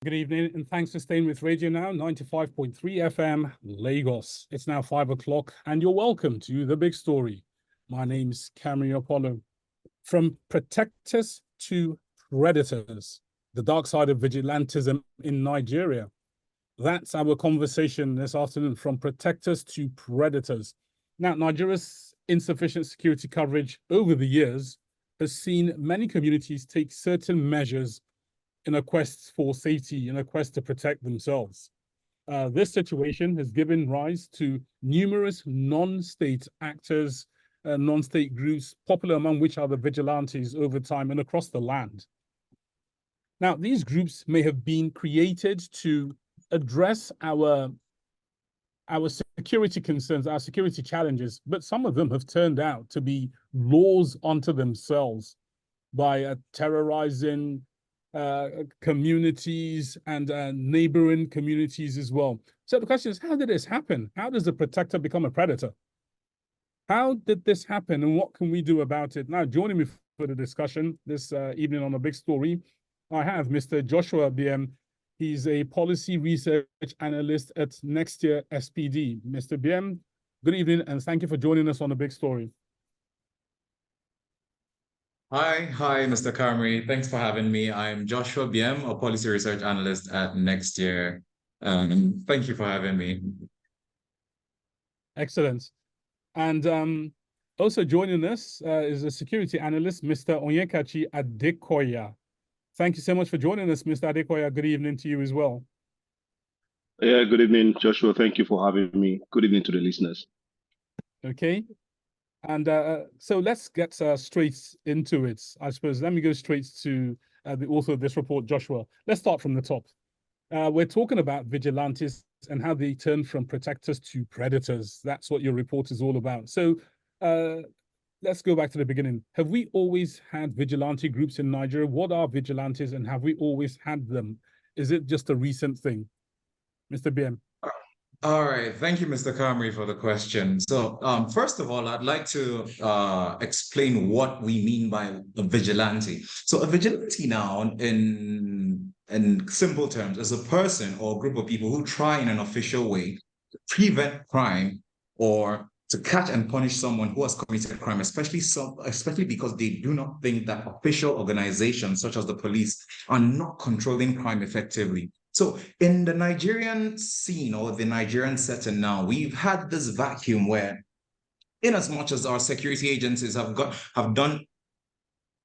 Good evening, and thanks for staying with Radio Now, 95.3 FM, Lagos. It's now 5 o'clock, and you're welcome to The Big Story. My name's Cameron Apollo. From protectors to predators, the dark side of vigilantism in Nigeria. That's our conversation this afternoon, from protectors to predators. Now, Nigeria's insufficient security coverage over the years has seen many communities take certain measures in a quest for safety, in a quest to protect themselves. This situation has given rise to numerous non-state actors, non-state groups, popular among which are the vigilantes over time and across the land. Now, these groups may have been created to address our security concerns, our security challenges, but some of them have turned out to be laws unto themselves by terrorizing communities and neighboring communities as well. So the question is, how did this happen? How does a protector become a predator? How did this happen, and what can we do about it? Now, joining me for the discussion this evening on A Big Story, I have Mr. Joshua BM. He's a policy research analyst at Next Year SPD. Mr. BM, good evening, and thank you for joining us on A Big Story. Hi, Mr. Kamri. Thanks for having me. I'm Joshua BM, a policy research analyst at Next Year. Thank you for having me. Excellent. And also joining us is a security analyst, Mr. Onyekachi Adekoya. Thank you so much for joining us, Mr. Adekoya. Good evening to you as well. Yeah, good evening, Joshua. Thank you for having me. Good evening to the listeners. Okay. And so let's get straight into it, I suppose. Let me go straight to the author of this report, Joshua. Let's start from the top. We're talking about vigilantes and how they turn from protectors to predators. That's what your report is all about. So let's go back to the beginning. Have we always had vigilante groups in Nigeria? What are vigilantes, and have we always had them? Is it just a recent thing? Mr. BM. All right. Thank you, Mr. Kamri, for the question. So first of all, I'd like to explain what we mean by a vigilante. So a vigilante now, in simple terms, is a person or group of people who try in an official way to prevent crime or to catch and punish someone who has committed a crime, especially because they do not think that official organizations such as the police are not controlling crime effectively. So in the Nigerian scene or the Nigerian setting now, we've had this vacuum where, in as much as our security agencies have done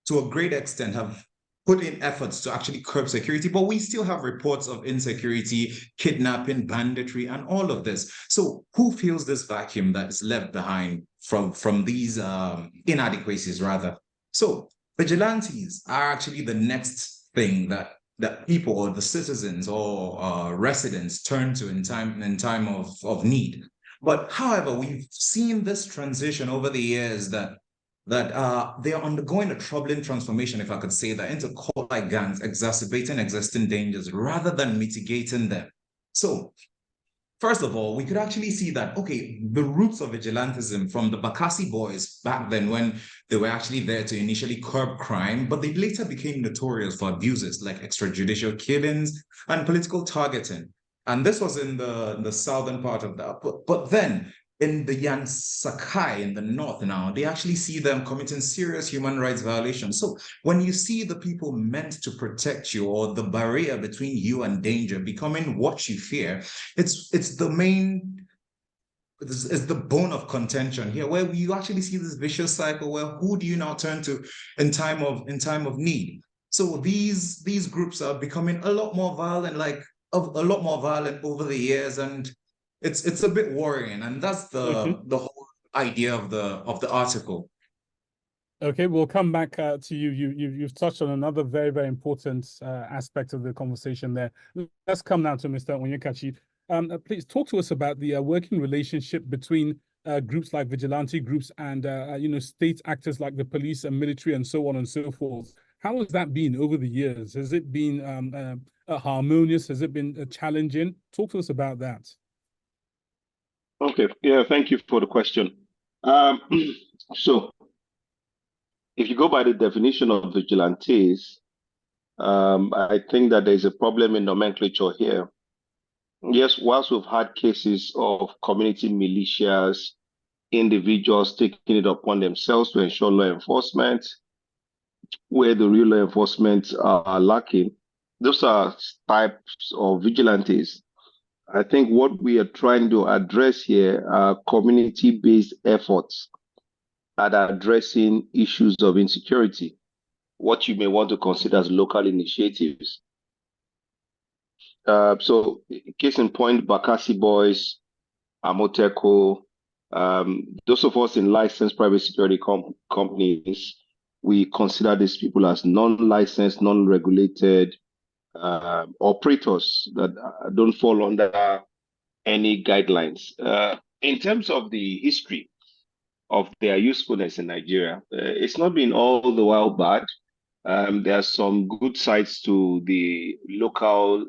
to a great extent, have put in efforts to actually curb security, but we still have reports of insecurity, kidnapping, banditry, and all of this. So who feels this vacuum that is left behind from these inadequacies, rather? So vigilantes are actually the next thing that people or the citizens or residents turn to in time of need. But however, we've seen this transition over the years that they are undergoing a troubling transformation, if I could say that, into cult-like gangs, exacerbating existing dangers rather than mitigating them. So first of all, we could actually see that, okay, the roots of vigilantism from the Bakassi boys back then, when they were actually there to initially curb crime, but they later became notorious for abuses like extrajudicial killings and political targeting. And this was in the southern part of that. But then in the Yan Sakai in the north now, they actually see them committing serious human rights violations. So when you see the people meant to protect you, or the barrier between you and danger becoming what you fear, it's the bone of contention here, where you actually see this vicious cycle where who do you now turn to in time of need? So these groups are becoming a lot more violent over the years, and it's a bit worrying, and that's the whole idea of the article. Okay, we'll come back to you. You've touched on another very, very important aspect of the conversation there. Let's come now to Mr. Onyekachi. Please talk to us about the working relationship between groups like vigilante groups and state actors like the police and military and so on and so forth. How has that been over the years? Has it been harmonious? Has it been challenging? Talk to us about that. Okay, yeah, thank you for the question. So if you go by the definition of vigilantes, I think that there's a problem in nomenclature here. Yes, whilst we've had cases of community militias, individuals taking it upon themselves to ensure law enforcement, where the real law enforcement are lacking, those are types of vigilantes. I think what we are trying to address here are community-based efforts at addressing issues of insecurity, what you may want to consider as local initiatives. So, case in point, Bakassi Boys, Amoteco, those of us in licensed private security companies, we consider these people as non-licensed, non-regulated operators that don't fall under any guidelines. In terms of the history of their usefulness in Nigeria, it's not been all the while bad. There are some good sides to the local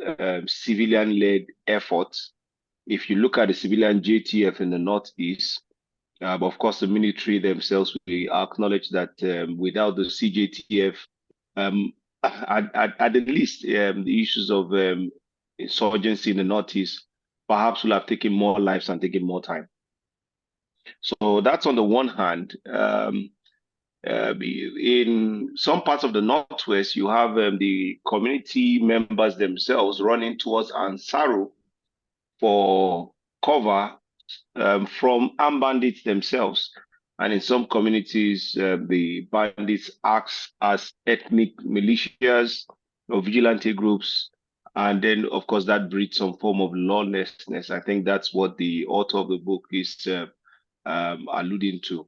civilian-led efforts. If you look at the civilian JTF in the Northeast, of course, the military themselves, we acknowledge that without the CJTF, at the least, the issues of insurgency in the Northeast perhaps will have taken more lives and taken more time. So that's on the one hand. In some parts of the Northwest, you have the community members themselves running towards Ansaru for cover from armed bandits themselves. And in some communities, the bandits act as ethnic militias or vigilante groups. And then, of course, that breeds some form of lawlessness. I think that's what the author of the book is alluding to.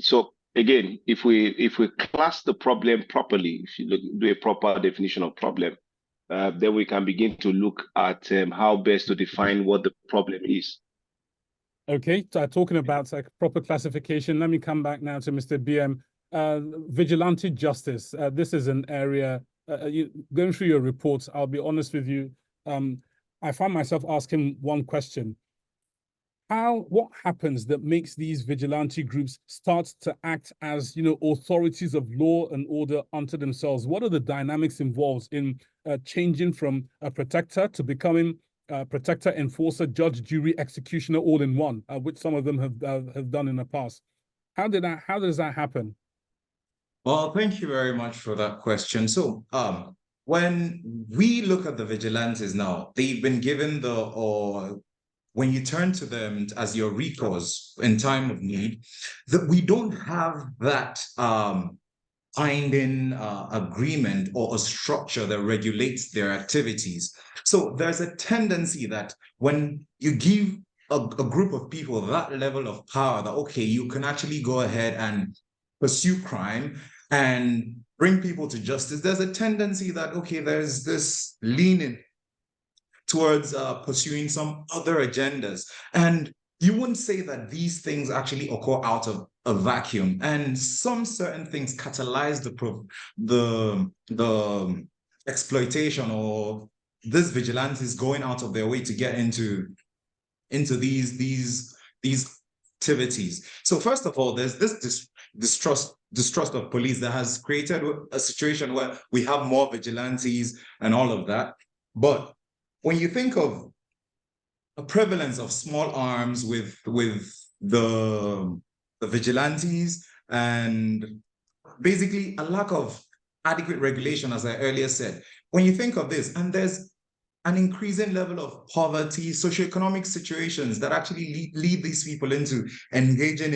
So again, if we class the problem properly, if you do a proper definition of problem, then we can begin to look at how best to define what the problem is. Okay, talking about like proper classification, let me come back now to Mr. BM. Vigilante justice. This is an area, going through your reports, I'll be honest with you, I find myself asking one question. What happens that makes these vigilante groups start to act as, authorities of law and order unto themselves? What are the dynamics involved in changing from a protector to becoming protector, enforcer, judge, jury, executioner, all in one, which some of them have done in the past? How does that happen? Well, thank you very much for that question. So, when we look at the vigilantes now, they've been given when you turn to them as your recourse in time of need, that we don't have that binding agreement or a structure that regulates their activities. So there's a tendency that when you give a group of people that level of power, that, okay, you can actually go ahead and pursue crime and bring people to justice, there's a tendency that, okay, there's this leaning towards pursuing some other agendas. And you wouldn't say that these things actually occur out of a vacuum. And some certain things catalyze the exploitation, or this vigilantes going out of their way to get into these activities. So first of all, there's this distrust of police that has created a situation where we have more vigilantes and all of that. But when you think of a prevalence of small arms with the vigilantes, and basically a lack of adequate regulation, as I earlier said, when you think of this, and there's an increasing level of poverty, socioeconomic situations that actually lead these people into engaging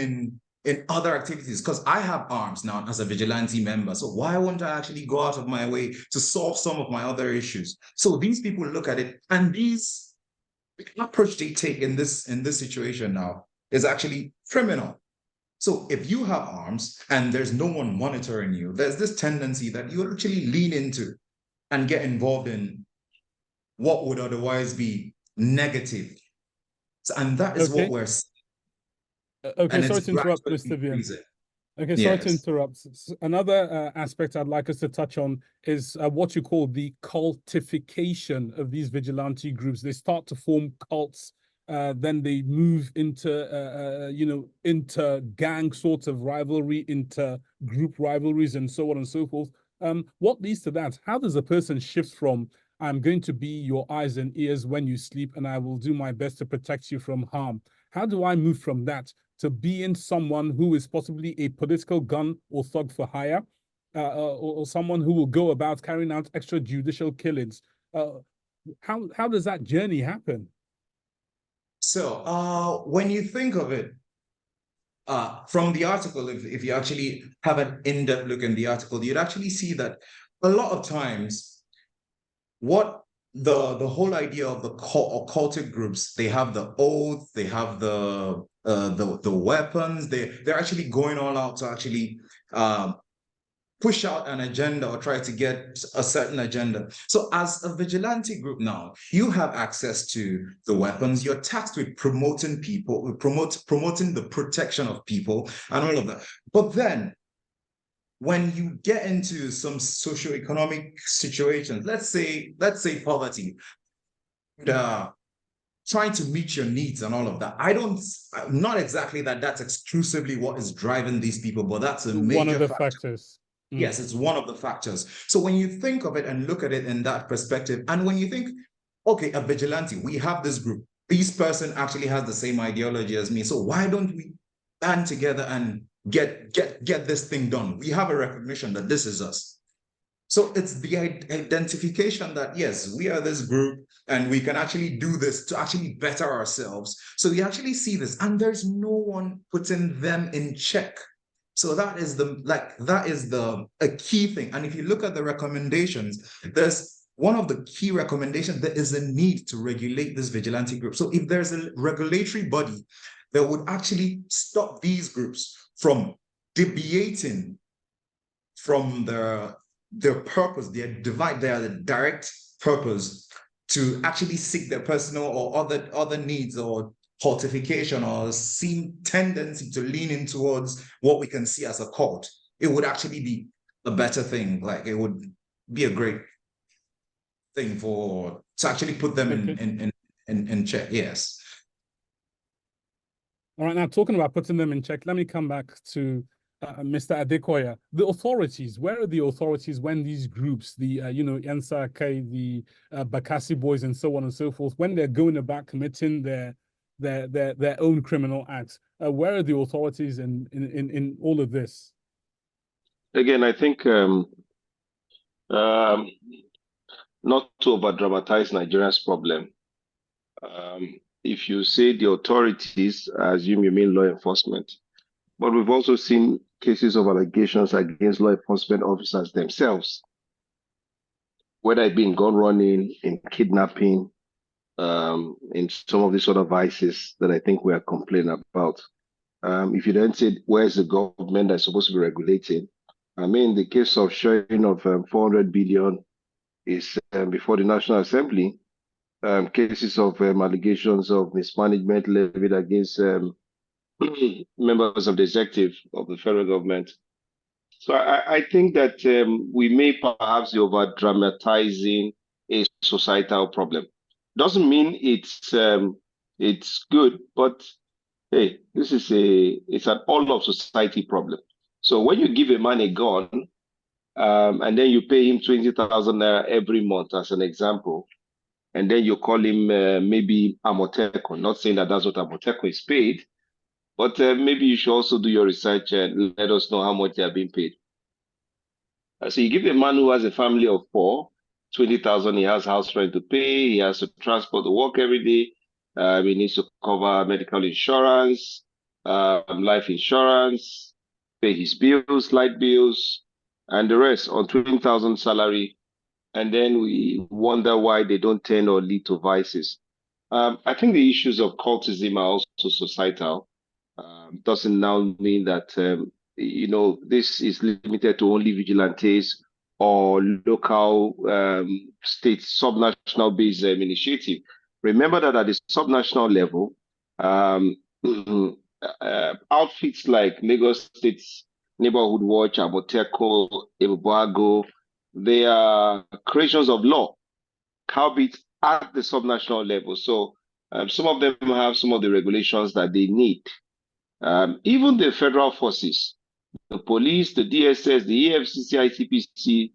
in other activities, because I have arms now as a vigilante member. So why won't I actually go out of my way to solve some of my other issues? So these people look at it, and the approach they take in this situation now is actually criminal. So if you have arms and there's no one monitoring you, there's this tendency that you actually lean into and get involved in what would otherwise be negative. So, and that is what we're seeing. Okay, sorry to interrupt, Mr. Vian. Okay, sorry to interrupt. Another aspect I'd like us to touch on is what you call the cultification of these vigilante groups. They start to form cults, then they move into, into gang sorts of rivalry, into group rivalries, and so on and so forth. What leads to that? How does a person shift from I'm going to be your eyes and ears when you sleep, and I will do my best to protect you from harm? How do I move from that to being someone who is possibly a political gun or thug for hire, or someone who will go about carrying out extrajudicial killings? How does that journey happen? So when you think of it, from the article, if you actually have an in-depth look in the article, you'd actually see that a lot of times what the whole idea of the occultic groups, they have the oath, they have the weapons, they're actually going all out to actually push out an agenda or try to get a certain agenda. So as a vigilante group now, you have access to the weapons. You're tasked with promoting people, promoting the protection of people and all of that. But then when you get into some socioeconomic situations, let's say poverty, trying to meet your needs and all of that. Not exactly that's exclusively what is driving these people, but that's a major one of the factor. factors. Yes, it's one of the factors. So when you think of it and look at it in that perspective, and when you think, okay, a vigilante, we have this group, this person actually has the same ideology as me. So why don't we band together and get this thing done? We have a recognition that this is us. So it's the identification that, yes, we are this group and we can actually do this to actually better ourselves. So you actually see this, and there's no one putting them in check. So that is a key thing. And if you look at the recommendations, there's one of the key recommendations, there is a need to regulate this vigilante group. So if there's a regulatory body that would actually stop these groups from deviating from their purpose, their direct purpose to actually seek their personal or other needs or fortification or seem tendency to lean in towards what we can see as a cult, it would actually be a better thing. Like it would be a great thing to actually put them in check. Yes. All right, now talking about putting them in check, let me come back to Mr. Adekoya. The authorities, where are the authorities when these groups, the Yansa K, the Bakassi boys, and so on and so forth, when they're going about committing their own criminal acts? Where are the authorities in all of this? Again, I think not to over dramatize Nigeria's problem. If you say the authorities, I assume you mean law enforcement. But we've also seen cases of allegations against law enforcement officers themselves, whether it be in gun running, in kidnapping, in some of these other vices that I think we are complaining about. If you then say, where's the government that's supposed to be regulating? I mean, the case of sharing of 400 billion is before the National Assembly. Cases of allegations of mismanagement levied against members of the executive of the federal government. So I think that we may perhaps be over dramatizing a societal problem. Doesn't mean it's good, but hey, it's an all of society problem. So when you give a man a gun, and then you pay him 20,000 naira every month, as an example, and then you call him maybe Amotekun, not saying that that's what Amotekun is paid, but maybe you should also do your research and let us know how much they are being paid. So you give a man who has a family of 4, 20,000, he has house rent to pay, he has to transport to work every day, he needs to cover medical insurance, life insurance, pay his bills, light bills, and the rest on 20,000 salary. And then we wonder why they don't tend or lead to vices. I think the issues of cultism are also societal. Doesn't now mean that, this is limited to only vigilantes or local state subnational based initiative. Remember that at the subnational level, outfits like Lagos State's Neighborhood Watch, Aboteko, Ebubago, they are creations of law, albeit at the subnational level. So some of them have some of the regulations that they need. Even the federal forces, the police, the DSS, the EFCC, ICPC,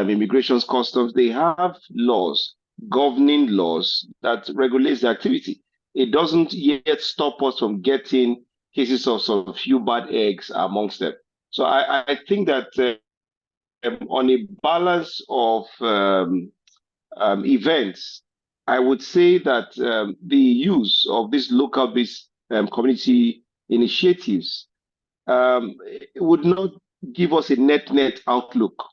immigrations, customs, they have laws, governing laws that regulates the activity. It doesn't yet stop us from getting cases of some few bad eggs amongst them. So I think that on a balance of events, I would say that the use of these local-based community initiatives would not give us a net outlook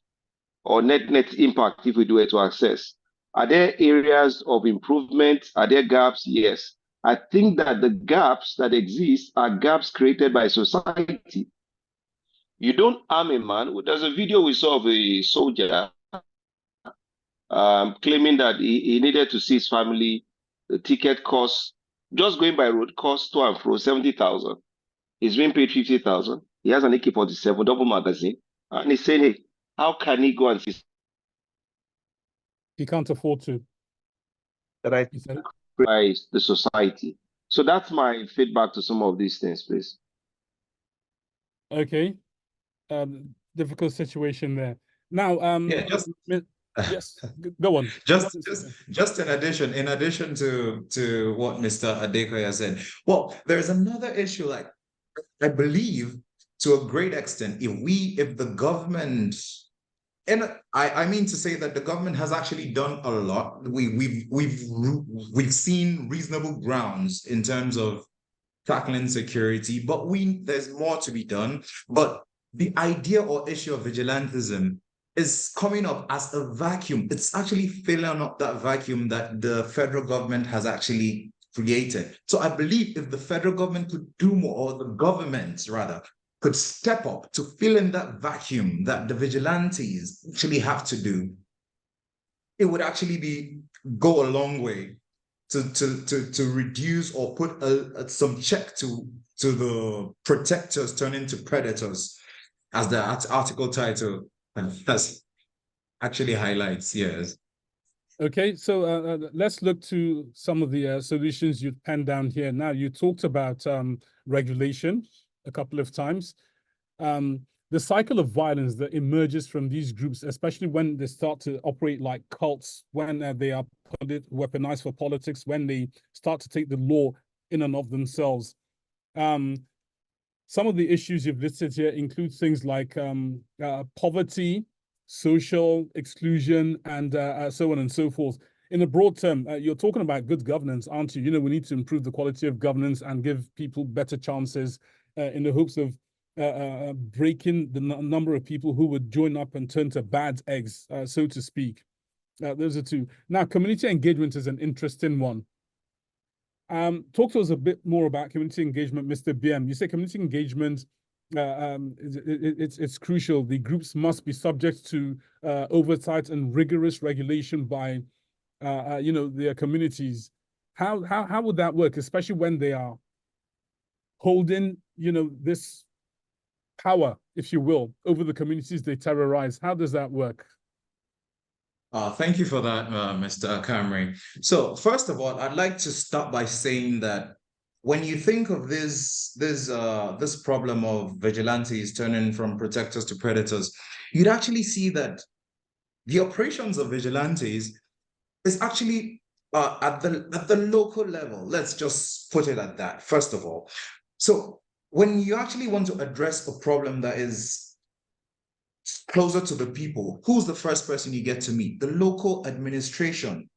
or net impact if we do it to access. Are there areas of improvement? Are there gaps? Yes. I think that the gaps that exist are gaps created by society. You don't arm a man. There's a video we saw of a soldier claiming that he needed to see his family. The ticket cost, just going by road, cost to and fro 70,000. He's being paid 50,000. He has an AK-47 double magazine, and he's saying, "Hey, how can he go and see?" He can't afford to. That I by the society. So that's my feedback to some of these things, please. Okay. Difficult situation there. Now, Yeah, yes, go on. Just in addition to what Mr. Adekoya said, well, there's another issue. Like, I believe to a great extent, if the government, and I mean to say that the government has actually done a lot. We've seen reasonable grounds in terms of tackling security, but there's more to be done. But the idea or issue of vigilantism is coming up as a vacuum. It's actually filling up that vacuum that the federal government has actually created. So I believe if the federal government could do more, or the government rather, could step up to fill in that vacuum that the vigilantes actually have to do, it would actually go a long way to reduce or put some check to the protectors turning to predators, as the article title that's actually highlights. Yes. Okay, so let's look to some of the solutions you penned down here. Now, you talked about regulation a couple of times. The cycle of violence that emerges from these groups, especially when they start to operate like cults, when they are weaponized for politics, when they start to take the law in and of themselves. Some of the issues you've listed here include things like poverty, social exclusion, and so on and so forth. In a broad term, you're talking about good governance, aren't you? You know, we need to improve the quality of governance and give people better chances in the hopes of breaking the number of people who would join up and turn to bad eggs, so to speak. Those are two. Now, community engagement is an interesting one. Talk to us a bit more about community engagement, Mr. BM. You say community engagement, it's crucial. The groups must be subject to oversight and rigorous regulation by, their communities. How would that work, especially when they are holding, this power, if you will, over the communities they terrorize? How does that work? Thank you for that, Mr. Camry. So first of all, I'd like to start by saying that when you think of this problem of vigilantes turning from protectors to predators, you'd actually see that the operations of vigilantes is actually at the local level. Let's just put it at that, first of all. So when you actually want to address a problem that is closer to the people, who's the first person you get to meet? The local administration.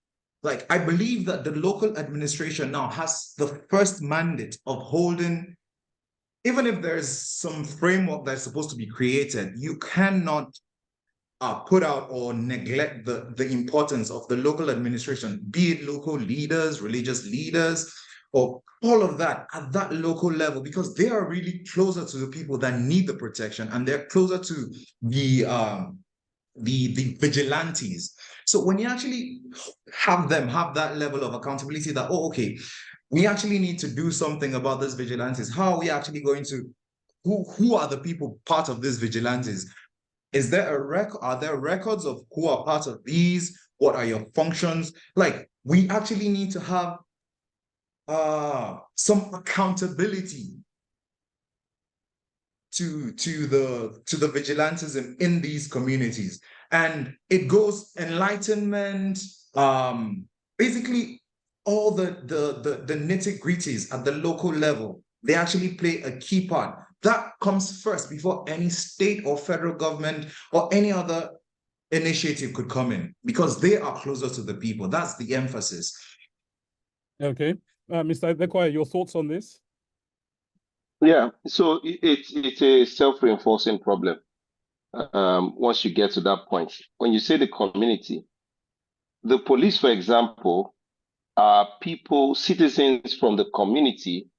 Like, I believe that the local administration now has the first mandate of holding, even if there's some framework that's supposed to be created, you cannot put out or neglect the importance of the local administration, be it local leaders, religious leaders, or all of that at that local level, because they are really closer to the people that need the protection, and they're closer to the vigilantes. So when you actually have that level of accountability that, oh, okay, we actually need to do something about this vigilantes. How are we actually going to, who are the people part of these vigilantes? Is there a record? Are there records of who are part of these? What are your functions? Like, we actually need to have some accountability to the vigilantism in these communities. And it goes enlightenment, basically all the nitty-gritties at the local level. They actually play a key part. That comes first before any state or federal government or any other initiative could come in, because they are closer to the people. That's the emphasis. Okay. Mr. Adekoya, your thoughts on this? Yeah, so it's a self-reinforcing problem. Once you get to that point, when you say the community, the police, for example, are people, citizens from the community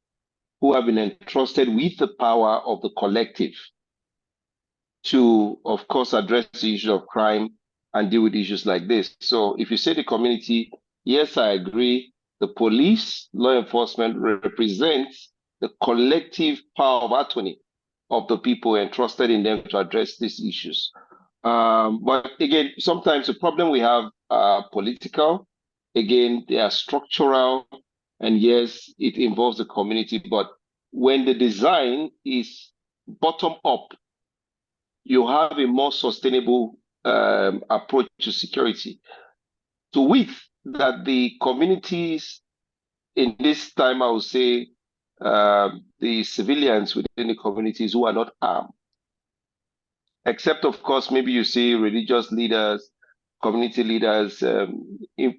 who have been entrusted with the power of the collective to, of course, address the issue of crime and deal with issues like this. So if you say the community, yes, I agree. The police, law enforcement represents the collective power of attorney of the people entrusted in them to address these issues. But again, sometimes the problem we have are political. Again, they are structural. And yes, it involves the community. But when the design is bottom up, you have a more sustainable approach to security. So with that, the communities in this time, I would say, the civilians within the communities who are not armed, except of course, maybe you see religious leaders, community leaders,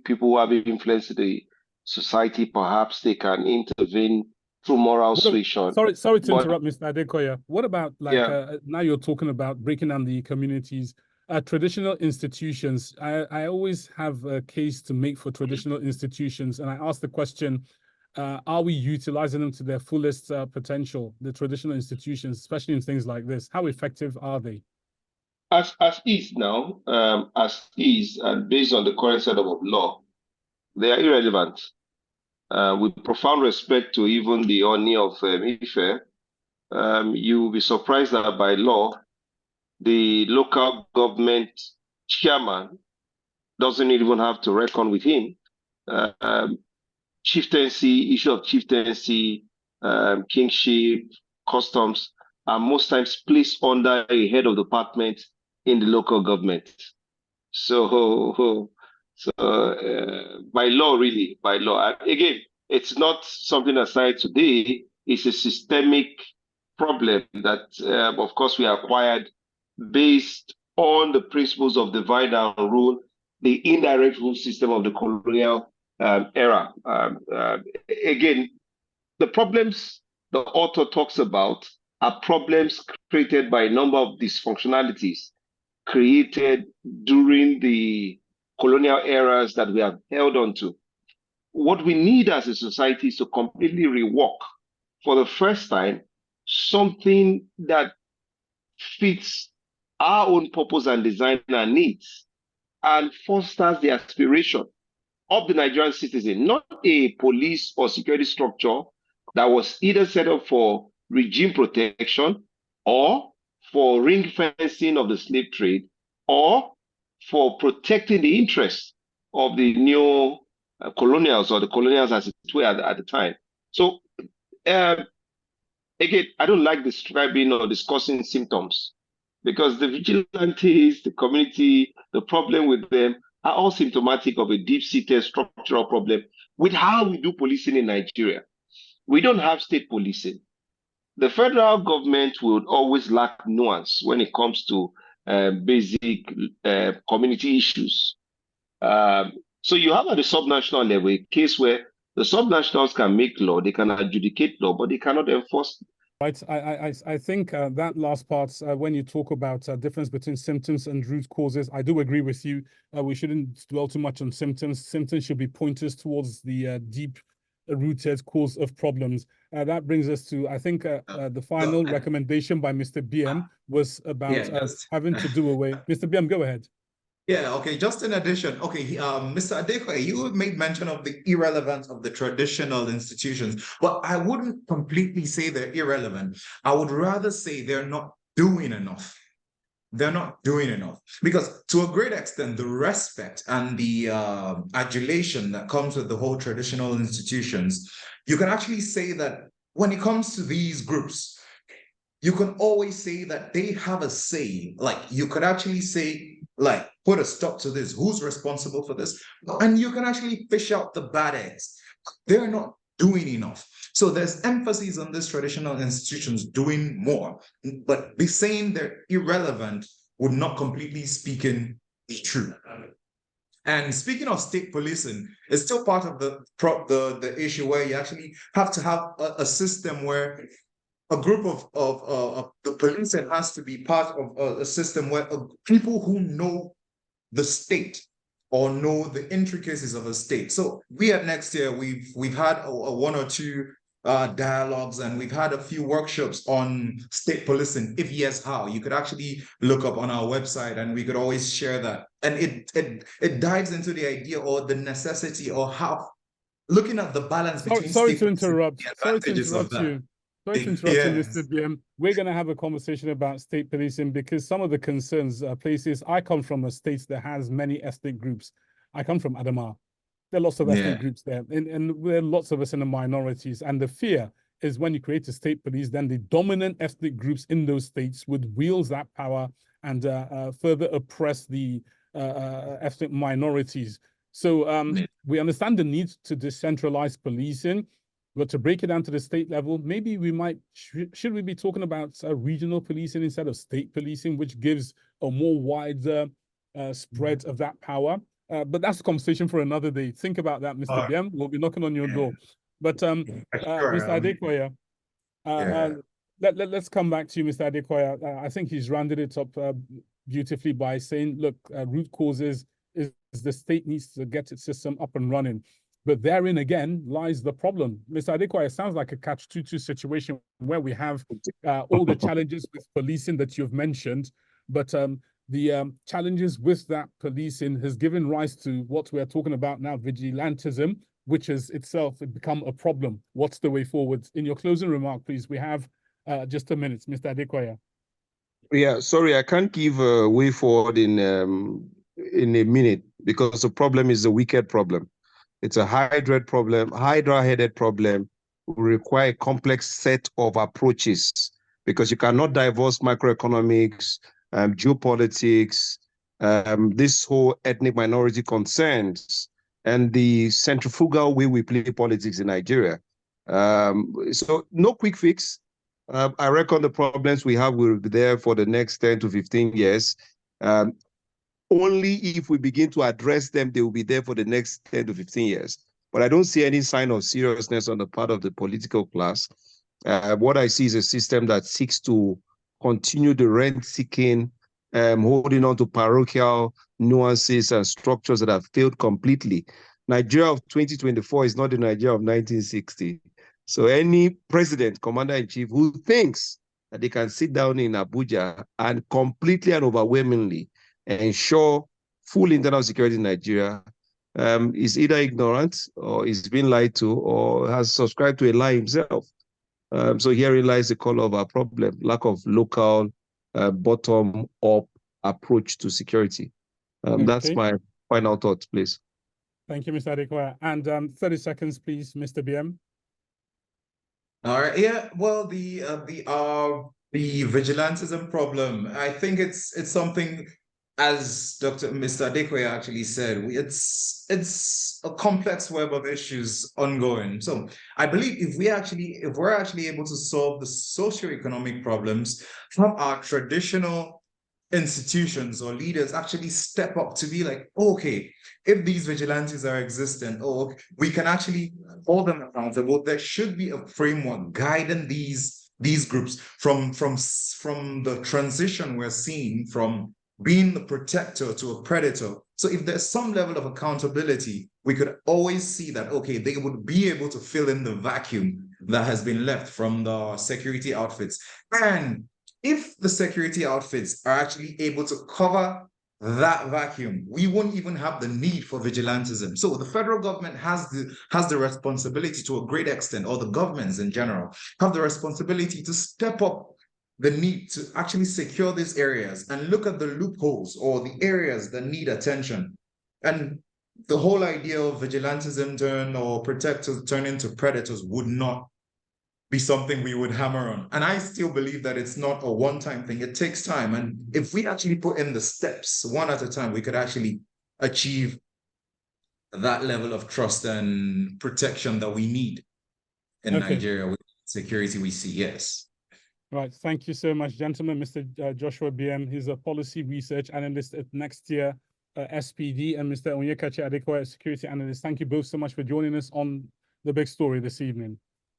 people who have influence in the society, perhaps they can intervene through moral suasion. Sorry to interrupt, Mr. Adekoya. What about now you're talking about breaking down the communities, traditional institutions. I always have a case to make for traditional institutions, and I ask the question, are we utilizing them to their fullest potential, the traditional institutions, especially in things like this? How effective are they? As is now, and based on the current setup of law, they are irrelevant. With profound respect to even the Oni of Ife, you will be surprised that by law, the local government chairman doesn't even have to reckon with him. Chieftaincy, issue of chieftaincy, kingship, customs are most times placed under a head of department in the local government. So by law, really, by law. Again, it's not something aside today. It's a systemic problem that, of course, we acquired based on the principles of divide and rule, the indirect rule system of the colonial era. Again, the problems the author talks about are problems created by a number of dysfunctionalities created during the colonial eras that we have held on to. What we need as a society is to completely rework, for the first time, something that fits our own purpose and design and needs and fosters the aspiration of the Nigerian citizen, not a police or security structure that was either set up for regime protection or for ring fencing of the slave trade or for protecting the interests of the new colonials or the colonials as it were at the time. So again, I don't like describing or discussing symptoms because the vigilantes, the community, the problem with them are all symptomatic of a deep-seated structural problem with how we do policing in Nigeria. We don't have state policing. The federal government would always lack nuance when it comes to basic community issues. So you have at the subnational level a case where the subnationals can make law, they can adjudicate law, but they cannot enforce. Right. I think that last part, when you talk about difference between symptoms and root causes, I do agree with you. We shouldn't dwell too much on symptoms. Symptoms should be pointers towards the deep-rooted cause of problems. That brings us to, I think, the final recommendation by Mr. BM was about having to do away. Mr. BM, go ahead. Yeah, okay, just in addition, okay, Mr. Adekoya, you made mention of the irrelevance of the traditional institutions, but I wouldn't completely say they're irrelevant. I would rather say they're not doing enough. They're not doing enough because to a great extent, the respect and the adulation that comes with the whole traditional institutions, you can actually say that when it comes to these groups, you can always say that they have a say. Like you could actually say, like, put a stop to this. Who's responsible for this? And you can actually fish out the bad eggs. They're not doing enough. So there's emphasis on these traditional institutions doing more, but be saying they're irrelevant would not completely speaking be true. And speaking of state policing, it's still part of the issue where you actually have to have a system where a group of the policing has to be part of a system where people who know the state or know the intricacies of a state. So we at Next Year, we've had a one or two dialogues, and we've had a few workshops on state policing. If yes, how? You could actually look up on our website, and we could always share that. And it dives into the idea or the necessity or how looking at the balance between Sorry state to policing and interrupt. the Sorry to advantages of interrupt that. you. Sorry to interrupt you, Yes. Mr. BM. We're going to have a conversation about state policing because some of the concerns places. I come from a state that has many ethnic groups. I come from Adamawa. There are lots of ethnic Yeah. groups there, and there are lots of us in the minorities. And the fear is when you create a state police, then the dominant ethnic groups in those states would wield that power and further oppress the ethnic minorities. So Yeah. we understand the need to decentralize policing, but to break it down to the state level, maybe we might, should we be talking about regional policing instead of state policing, which gives a more wider spread of that power? But that's a conversation for another day. Think about that, Mr. BM. We'll be knocking on your door. But Sure, Mr. Adekoya, yeah. let's come back to you, Mr. Adekoya. I think he's rounded it up beautifully by saying, look, root causes is the state needs to get its system up and running. But therein again lies the problem. Mr. Adekoya, it sounds like a catch-22 situation where we have all the challenges with policing that you've mentioned, but the challenges with that policing has given rise to what we're talking about now, vigilantism, which has itself become a problem. What's the way forward? In your closing remark, please, we have just a minute, Mr. Adekoya. Yeah, sorry, I can't give a way forward in a minute because the problem is a wicked problem. It's a hydra-headed problem. Will require a complex set of approaches because you cannot divorce macroeconomics, geopolitics, this whole ethnic minority concerns, and the centrifugal way we play politics in Nigeria. So no quick fix. I reckon the problems we have will be there for the next 10 to 15 years. Only if we begin to address them, they will be there for the next 10 to 15 years. But I don't see any sign of seriousness on the part of the political class. What I see is a system that seeks to continue the rent-seeking, holding on to parochial nuances and structures that have failed completely. Nigeria of 2024 is not the Nigeria of 1960. So any president, commander-in-chief who thinks that they can sit down in Abuja and completely and overwhelmingly ensure full internal security in Nigeria is either ignorant or is being lied to or has subscribed to a lie himself. So herein lies the core of our problem, lack of local bottom-up approach to security. That's my final thought, please. Thank you, Mr. Adekoya. And 30 seconds, please, Mr. BM. All right. Yeah. Well, the vigilantism problem, I think it's something, as Mr. Adekoya actually said, it's a complex web of issues ongoing. So I believe if we're actually able to solve the socioeconomic problems, have our traditional institutions or leaders actually step up to be like, okay, if these vigilantes are existent, or we can actually hold them accountable, there should be a framework guiding these groups from the transition we're seeing from being the protector to a predator. So if there's some level of accountability, we could always see that, okay, they would be able to fill in the vacuum that has been left from the security outfits. And if the security outfits are actually able to cover that vacuum, we won't even have the need for vigilantism. So the federal government has the responsibility to a great extent, or the governments in general have the responsibility to step up the need to actually secure these areas and look at the loopholes or the areas that need attention. And the whole idea of vigilantism or protectors turn into predators would not be something we would hammer on. And I still believe that it's not a one-time thing. It takes time. And if we actually put in the steps one at a time, we could actually achieve that level of trust and protection that we need in Nigeria with security we see. Yes. Right. Thank you so much, gentlemen. Mr. Joshua BM, he's a policy research analyst at Next Year SPD, and Mr. Onyekachi Adekoya, security analyst. Thank you both so much for joining us on The Big Story this evening.